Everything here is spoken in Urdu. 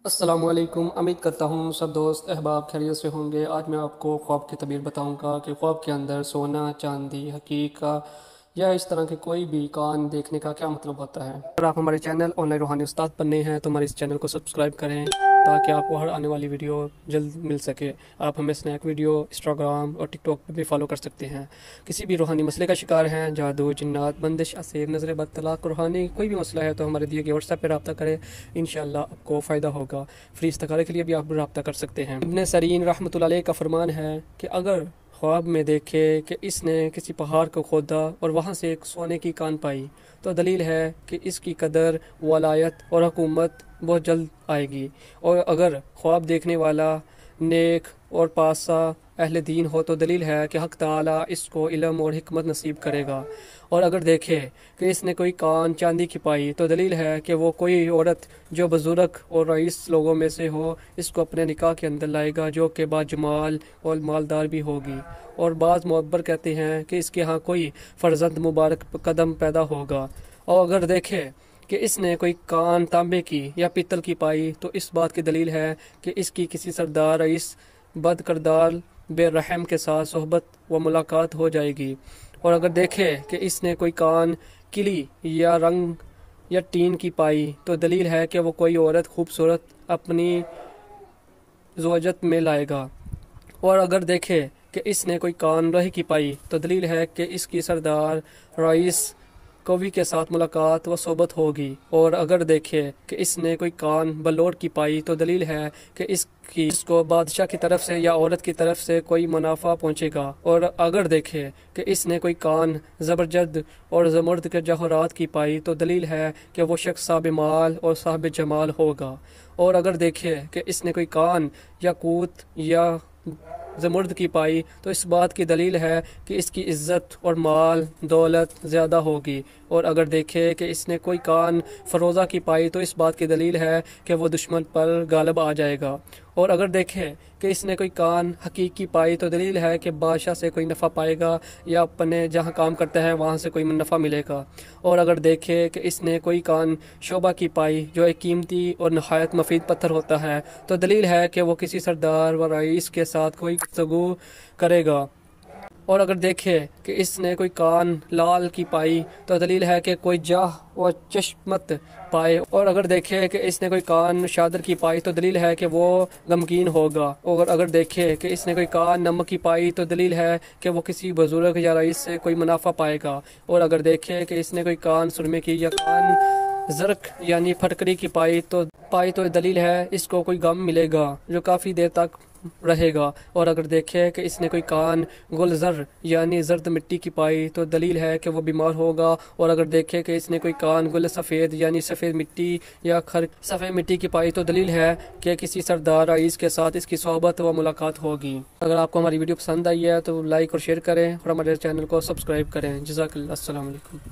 السلام علیکم، امید کرتا ہوں سب دوست احباب خیریت سے ہوں گے۔ آج میں آپ کو خواب کی تعبیر بتاؤں گا کہ خواب کے اندر سونا، چاندی، حقیقہ یا اس طرح کے کوئی بھی کان دیکھنے کا کیا مطلب ہوتا ہے۔ اگر آپ ہمارے چینل آن لائن روحانی استاد پر نئے ہیں تو ہمارے اس چینل کو سبسکرائب کریں تاکہ آپ کو ہر آنے والی ویڈیو جلد مل سکے۔ آپ ہمیں اسنیک ویڈیو، انسٹاگرام اور ٹک ٹاک پہ بھی فالو کر سکتے ہیں۔ کسی بھی روحانی مسئلے کا شکار ہیں، جادو، جنات، بندش، اسیر، نظر بد، طلاق، روحانی کوئی بھی مسئلہ ہے تو ہمارے دیے گئے واٹس ایپ پہ رابطہ کریں، انشاءاللہ آپ کو فائدہ ہوگا۔ فری استخارے کے لیے بھی آپ رابطہ کر سکتے ہیں۔ ابن سیرین رحمۃ اللہ علیہ کا فرمان ہے کہ اگر خواب میں دیکھے کہ اس نے کسی پہاڑ کو کھودا اور وہاں سے ایک سونے کی کان پائی تو دلیل ہے کہ اس کی قدر، ولایت اور حکومت بہت جلد آئے گی۔ اور اگر خواب دیکھنے والا نیک اور پاسا اہل دین ہو تو دلیل ہے کہ حق تعالیٰ اس کو علم اور حکمت نصیب کرے گا۔ اور اگر دیکھے کہ اس نے کوئی کان چاندی کی پائی تو دلیل ہے کہ وہ کوئی عورت جو بزرگ اور رئیس لوگوں میں سے ہو اس کو اپنے نکاح کے اندر لائے گا، جو کہ با جمال اور مالدار بھی ہوگی۔ اور بعض معتبر کہتے ہیں کہ اس کے ہاں کوئی فرزند مبارک قدم پیدا ہوگا۔ اور اگر دیکھے کہ اس نے کوئی کان تانبے کی یا پیتل کی پائی تو اس بات کی دلیل ہے کہ اس کی کسی سردار، رئیس، بد کردار، بے رحم کے ساتھ صحبت و ملاقات ہو جائے گی۔ اور اگر دیکھے کہ اس نے کوئی کان کلی یا رنگ یا ٹین کی پائی تو دلیل ہے کہ وہ کوئی عورت خوبصورت اپنی زوجت میں لائے گا۔ اور اگر دیکھے کہ اس نے کوئی کان لوہے کی پائی تو دلیل ہے کہ اس کی سردار، رئیس، قوی کے ساتھ ملاقات و صحبت ہوگی۔ اور اگر دیکھے کہ اس نے کوئی کان بلوٹ کی پائی تو دلیل ہے کہ اس کو بادشاہ کی طرف سے یا عورت کی طرف سے کوئی منافع پہنچے گا۔ اور اگر دیکھے کہ اس نے کوئی کان زبرجد اور زمرد کے جوہرات کی پائی تو دلیل ہے کہ وہ شخص صاحب مال اور صاحب جمال ہوگا۔ اور اگر دیکھے کہ اس نے کوئی کان یاقوت یا زمرد کی پائی تو اس بات کی دلیل ہے کہ اس کی عزت اور مال دولت زیادہ ہوگی۔ اور اگر دیکھے کہ اس نے کوئی کان فروزہ کی پائی تو اس بات کی دلیل ہے کہ وہ دشمن پر غالب آ جائے گا۔ اور اگر دیکھے کہ اس نے کوئی کان حقیق کی پائی تو دلیل ہے کہ بادشاہ سے کوئی نفع پائے گا یا اپنے جہاں کام کرتا ہے وہاں سے کوئی نفع ملے گا۔ اور اگر دیکھے کہ اس نے کوئی کان شعبہ کی پائی جو ایک قیمتی اور نہایت مفید پتھر ہوتا ہے تو دلیل ہے کہ وہ کسی سردار و رئیس کے ساتھ کوئی گفتگو کرے گا۔ اور اگر دیکھے کہ اس نے کوئی کان لال کی پائی تو دلیل ہے کہ کوئی جاہ و چشمت پائے۔ اور اگر دیکھے کہ اس نے کوئی کان شادر کی پائی تو دلیل ہے کہ وہ غمگین ہوگا۔ اور اگر دیکھے کہ اس نے کوئی کان نمک کی پائی تو دلیل ہے کہ وہ کسی بزرگ یا رئیس سے کوئی منافع پائے گا۔ اور اگر دیکھے کہ اس نے کوئی کان سرمے کی یا کان زرق یعنی پھٹکری کی پائی تو دلیل ہے اس کو کوئی غم ملے گا جو کافی دیر تک رہے گا۔ اور اگر دیکھے کہ اس نے کوئی کان گل زر یعنی زرد مٹی کی پائی تو دلیل ہے کہ وہ بیمار ہوگا۔ اور اگر دیکھے کہ اس نے کوئی کان گل سفید یعنی سفید مٹی یا سفید مٹی کی پائی تو دلیل ہے کہ کسی سردار رئیس کے ساتھ اس کی صحبت و ملاقات ہوگی۔ اگر آپ کو ہماری ویڈیو پسند آئی ہے تو لائک اور شیئر کریں اور ہمارے چینل کو سبسکرائب کریں۔ جزاک اللہ، السلام علیکم۔